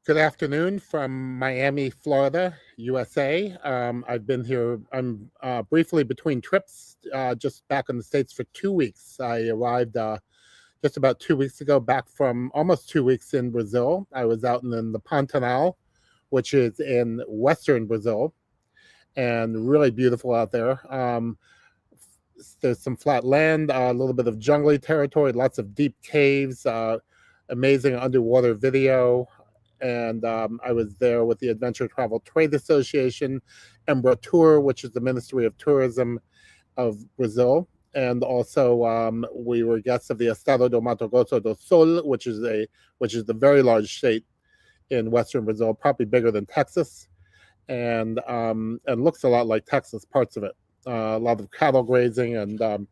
Good afternoon from Miami, Florida, USA. I've been here. I'm briefly between trips, just back in the States for 2 weeks. I arrived just about 2 weeks ago, back from almost 2 weeks in Brazil. I was out in the Pantanal, which is in western Brazil, and really beautiful out there. There's some flat land, a little bit of jungly territory, lots of deep caves, amazing underwater video. And I was there with the Adventure Travel Trade Association, Embratur, which is the Ministry of Tourism of Brazil. And also, we were guests of the Estado do Mato Grosso do Sul, which is the very large state in western Brazil, probably bigger than Texas, and looks a lot like Texas, parts of it. A lot of cattle grazing and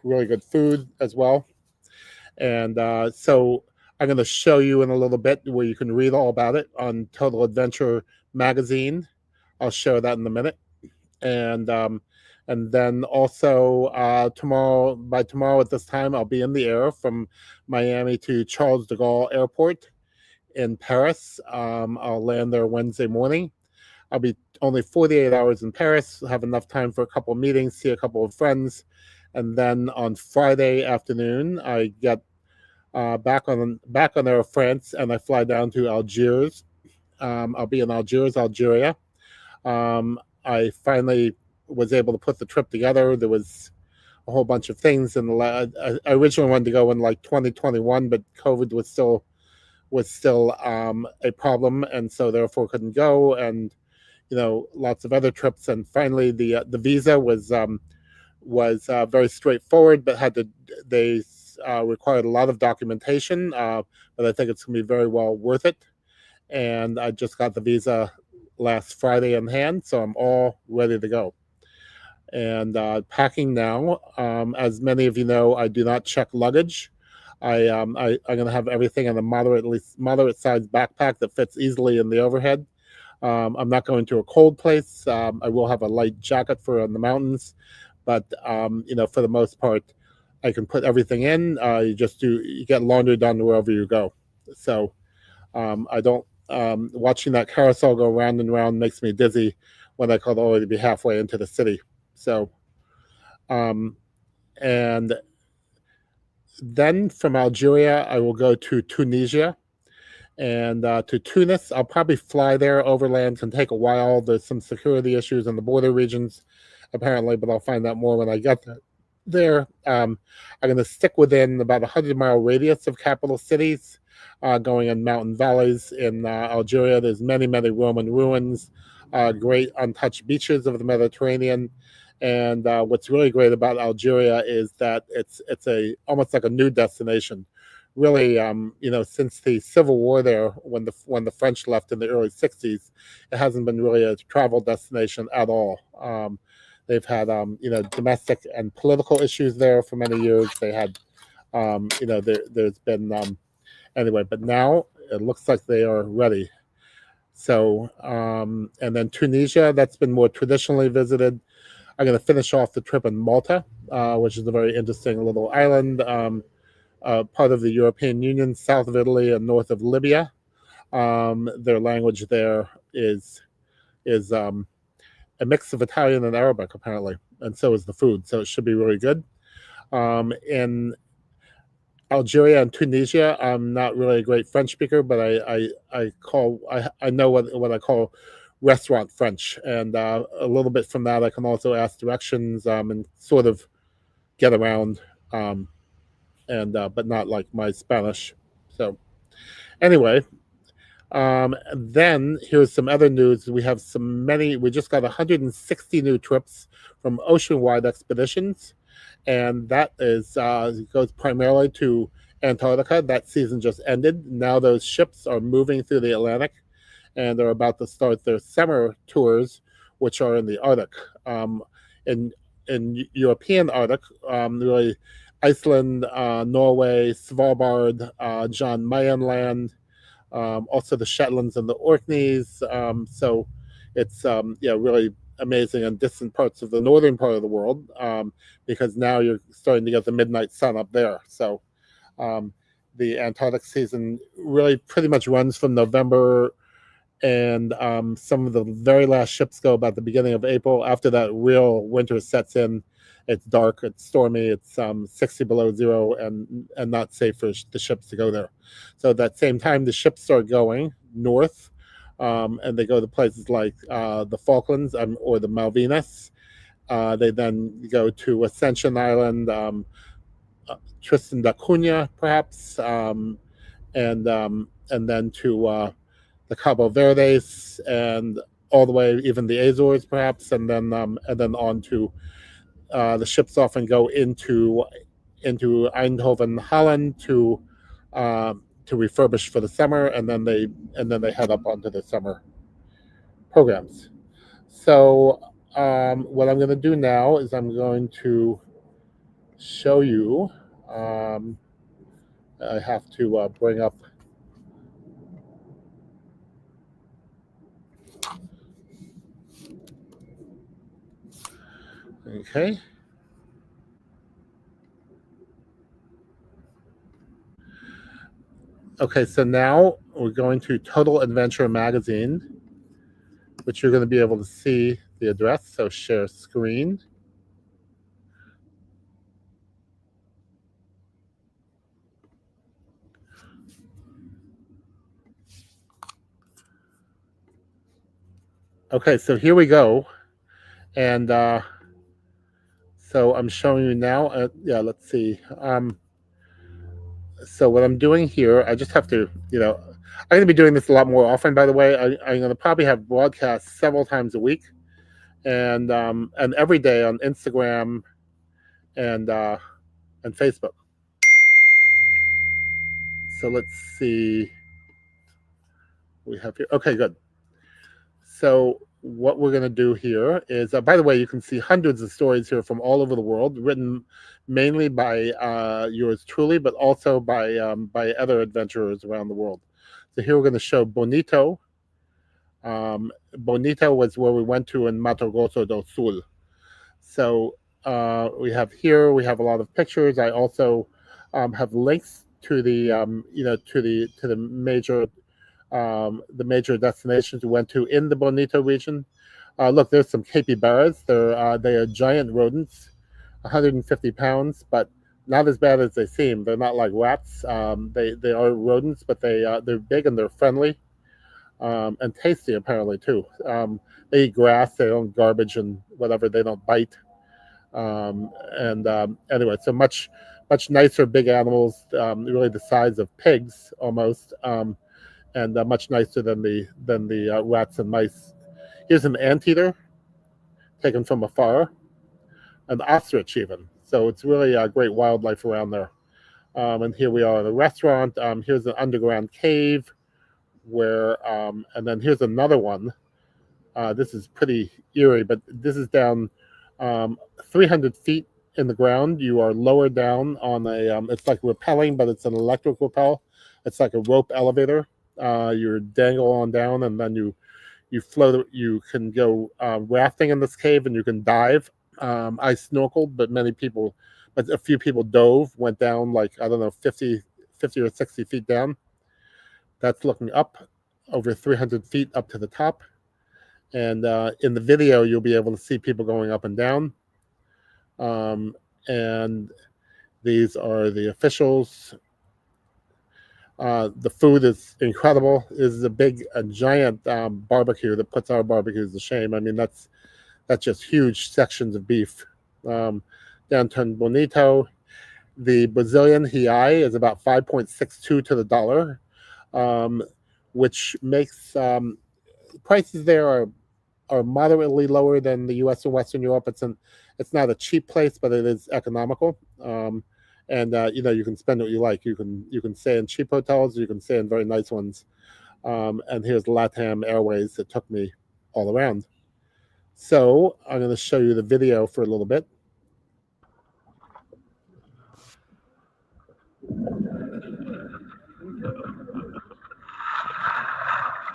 really good food as well. And so I'm going to show you in a little bit where you can read all about it on Total Adventure magazine. I'll show that in a minute. And then also by tomorrow at this time, I'll be in the air from Miami to Charles de Gaulle Airport in Paris. I'll land there Wednesday morning. I'll be only 48 hours in Paris, have enough time for a couple of meetings, see a couple of friends. And then on Friday afternoon, I get back on Air France, and I fly down to Algiers. I'll be in Algiers, Algeria. I finally was able to put the trip together. There was a whole bunch of things, and I originally wanted to go in like 2021, but COVID was still a problem, and so therefore couldn't go. And lots of other trips, and finally the visa was very straightforward, but they required a lot of documentation, but I think it's going to be very well worth it. And I just got the visa last Friday in hand, so I'm all ready to go. And packing now. As many of you know, I do not check luggage. I'm going to have everything in a moderate sized backpack that fits easily in the overhead. I'm not going to a cold place. I will have a light jacket for in the mountains, but for the most part, I can put everything in. You get laundry done wherever you go. So I don't. Watching that carousel go round and round makes me dizzy when I could already be halfway into the city. So, and then from Algeria, I will go to Tunisia. And to Tunis, I'll probably fly there overland. Can take a while. There's some security issues in the border regions, apparently, but I'll find out more when I get there. I'm going to stick within about 100-mile radius of capital cities, going in mountain valleys in Algeria. There's many, many Roman ruins, great untouched beaches of the Mediterranean. And what's really great about Algeria is that it's almost like a new destination. Really, since the civil war there, when the French left in the early '60s, it hasn't been really a travel destination at all. They've had domestic and political issues there for many years. They had there's been anyway, but now it looks like they are ready. So and then Tunisia, that's been more traditionally visited. I'm going to finish off the trip in Malta, which is a very interesting little island. Part of the European Union, south of Italy and north of Libya. Their language there is a mix of Italian and Arabic, apparently, and so is the food. So it should be really good. In Algeria and Tunisia, I'm not really a great French speaker, but I know what I call restaurant French, and a little bit from that I can also ask directions and sort of get around. But not like my Spanish. So anyway, then here's some other news. We just got 160 new trips from ocean-wide expeditions, and that goes primarily to Antarctica. That season just ended. Now those ships are moving through the Atlantic, and they're about to start their summer tours, which are in the Arctic. In European Arctic, really Iceland, Norway, Svalbard, Jan Mayen Land, also the Shetlands and the Orkneys. So it's really amazing in distant parts of the northern part of the world, because now you're starting to get the midnight sun up there. So the Antarctic season really pretty much runs from November, and some of the very last ships go about the beginning of April. After that, real winter sets in. It's dark, it's stormy, it's 60 below zero, and not safe for the ships to go there. So at that same time, the ships start going north, and they go to places like the Falklands or the Malvinas. They then go to Ascension Island, Tristan da Cunha, perhaps, and then to the Cabo Verdes, and all the way even the Azores, perhaps, and then on to the ships often go into Eindhoven, Holland, to refurbish for the summer, and then they head up onto the summer programs. So what I'm going to do now is I'm going to show you. I have to bring up. Okay. Okay, so now we're going to Total Adventure Magazine, which you're going to be able to see the address. So share screen. Okay, so here we go. And so I'm showing you now. Yeah, let's see. So what I'm doing here, I just have to, I'm going to be doing this a lot more often, by the way. I'm going to probably have broadcasts several times a week, and every day on Instagram and Facebook. So let's see. We have here. Okay, good. So what we're going to do here is, by the way, you can see hundreds of stories here from all over the world, written mainly by yours truly, but also by other adventurers around the world. So here we're going to show Bonito. Bonito was where we went to in Mato Grosso do Sul. So we have a lot of pictures. I also have links to the to the major destinations we went to in the Bonito region. Look, there's some capybaras. They are giant rodents, 150 pounds, but not as bad as they seem. They're not like rats. They are rodents, but they're big and they're friendly, and tasty apparently too. They eat grass. They don't garbage and whatever. They don't bite. Anyway, so much nicer big animals, really the size of pigs almost. And much nicer than the rats and mice. Here's an anteater taken from afar, an ostrich even. So it's really great wildlife around there. And here we are in a restaurant. Here's an underground cave where, and then here's another one. This is pretty eerie, but this is down 300 feet in the ground. You are lower down on it's like rappelling, but it's an electric rappel. It's like a rope elevator. You dangle on down, and then you float. You can go rafting in this cave, and you can dive. I snorkeled, but a few people dove, went down like, I don't know, 50 or 60 feet down. That's looking up over 300 feet up to the top. And in the video, you'll be able to see people going up and down. And these are the officials. The food is incredible. This is a giant barbecue that puts our barbecues to shame. I mean, that's just huge sections of beef. Downtown Bonito, the Brazilian real is about 5.62 to the dollar, which makes prices there are moderately lower than the U.S. and Western Europe. It's not a cheap place, but it is economical. And you can spend what you like. You can stay in cheap hotels. You can stay in very nice ones. And here's LATAM Airways that took me all around. So I'm going to show you the video for a little bit.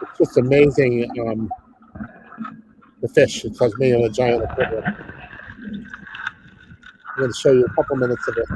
It's just amazing. The fish. It's like being in a giant aquarium. I'm going to show you a couple minutes of it.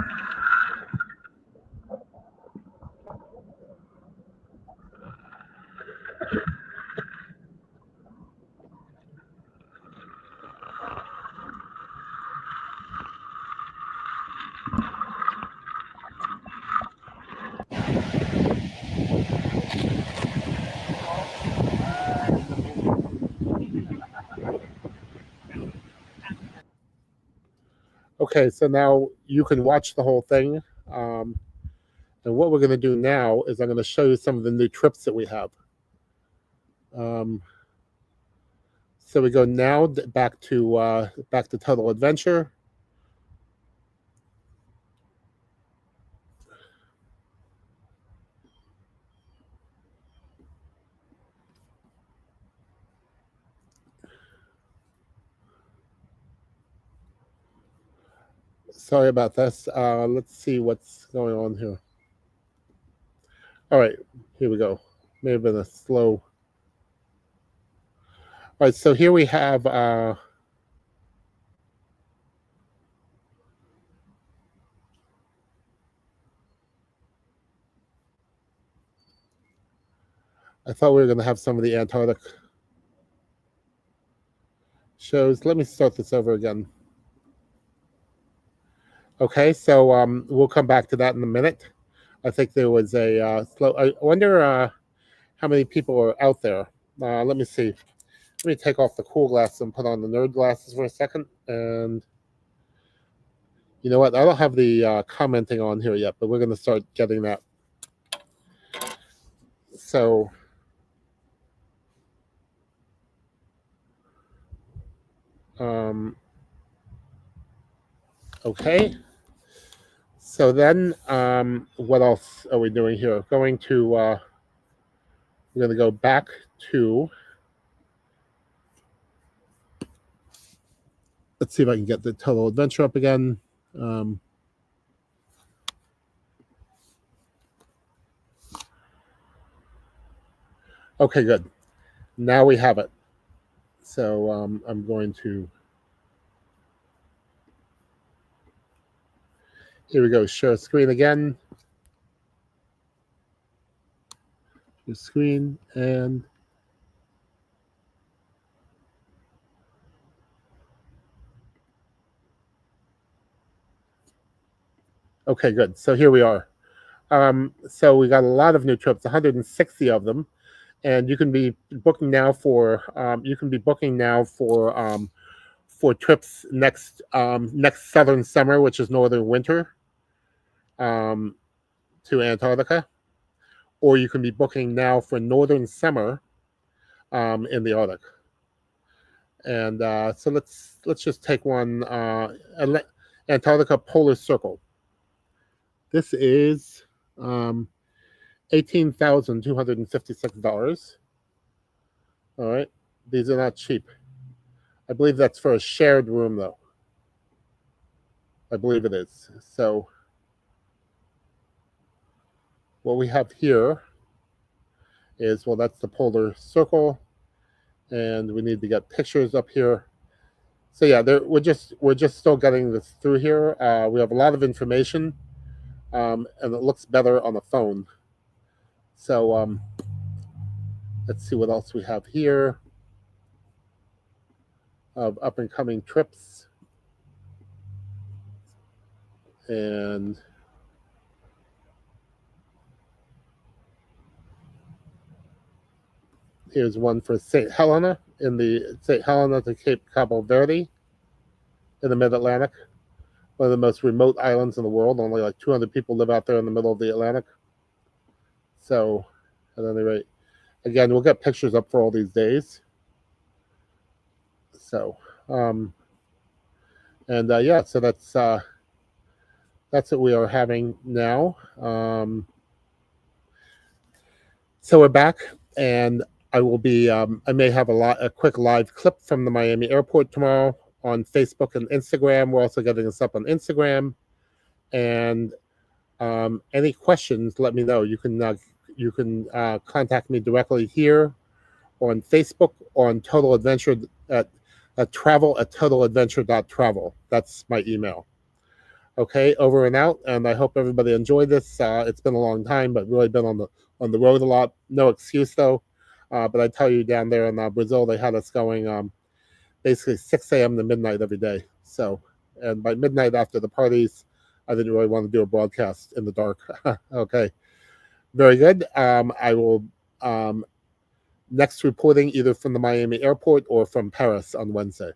Okay, so now you can watch the whole thing. Um, and what we're going to do now is I'm going to show you some of the new trips that we have. Um, so we go now back to Total Adventure. Sorry about this. Let's see what's going on here. All right, here we go. May have been a slow. All right, so here we have. I thought we were going to have some of the Antarctic shows. Let me start this over again. Okay, so we'll come back to that in a minute. I think there was a slow. I wonder how many people are out there. Let me see. Let me take off the cool glasses and put on the nerd glasses for a second. And you know what? I don't have the commenting on here yet, but we're going to start getting that. So, okay. So then, what else are we doing here? We're going to go back to. Let's see if I can get the Total Adventure up again. Okay, good. Now we have it. So I'm going to. Here we go. Share screen again. Your screen and. Okay, good. So here we are. So we got a lot of new trips, 160 of them, and you can be booking now for for trips next southern summer, which is northern winter, um, to Antarctica, or you can be booking now for northern summer in the Arctic. And so let's just take one Antarctica Polar Circle. This is $18,256. All right, these are not cheap. I believe that's for a shared room, though. I believe it is. So what we have here is, well, that's the polar circle, and we need to get pictures up here. So yeah, we're just still getting this through here. We have a lot of information, and it looks better on the phone. So let's see what else we have here of up and coming trips. And here's one for St. Helena St. Helena to Cape Cabo Verde in the mid-Atlantic, one of the most remote islands in the world. Only like 200 people live out there in the middle of the Atlantic. So, at any rate, again, we'll get pictures up for all these days. So, and yeah, so that's what we are having now. So we're back, and I will be. I may have a quick live clip from the Miami airport tomorrow on Facebook and Instagram. We're also getting this up on Instagram, and any questions, let me know. You can contact me directly here on Facebook on Total Adventure at travel@totaladventure.travel. That's my email. Okay, over and out. And I hope everybody enjoyed this. It's been a long time, but really been on the road a lot. No excuse though. But I tell you, down there in Brazil, they had us going basically 6 a.m. to midnight every day. So, and by midnight after the parties, I didn't really want to do a broadcast in the dark. Okay, very good. I will next reporting either from the Miami airport or from Paris on Wednesday.